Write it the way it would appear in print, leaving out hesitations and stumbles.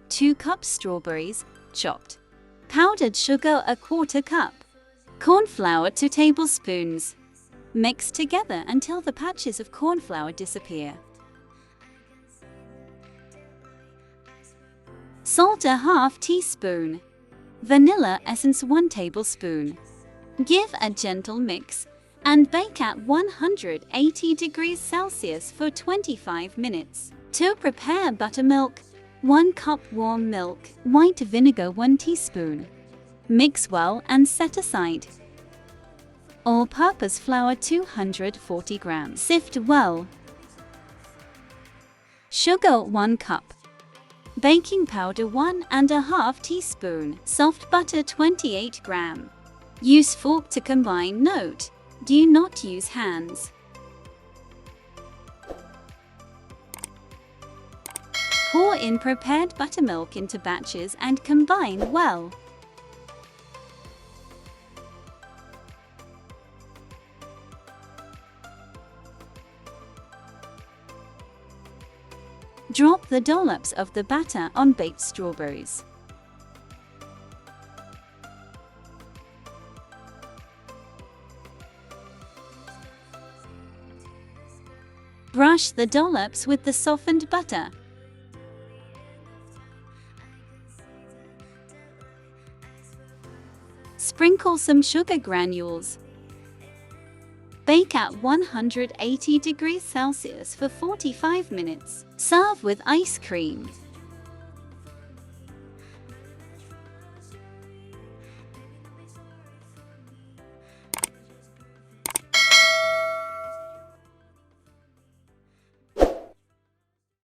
2 cups strawberries, chopped. Powdered sugar, a quarter cup. Cornflour, 2 tablespoons. Mix together until the patches of cornflour disappear. Salt, a half teaspoon. Vanilla essence, 1 tablespoon. Give a gentle mix and bake at 180 degrees Celsius for 25 minutes. To prepare buttermilk, 1 cup warm milk, white vinegar, 1 teaspoon. Mix well and set aside. All-purpose flour, 240 grams. Sift well. Sugar, 1 cup. Baking powder, 1½ teaspoon. Soft butter, 28 grams. Use fork to combine. Note: do not use hands. Pour in prepared buttermilk into batches and combine well. Drop the dollops of the batter on baked strawberries. Brush the dollops with the softened butter. Sprinkle some sugar granules. Bake at 180 degrees Celsius for 45 minutes. Serve with ice cream.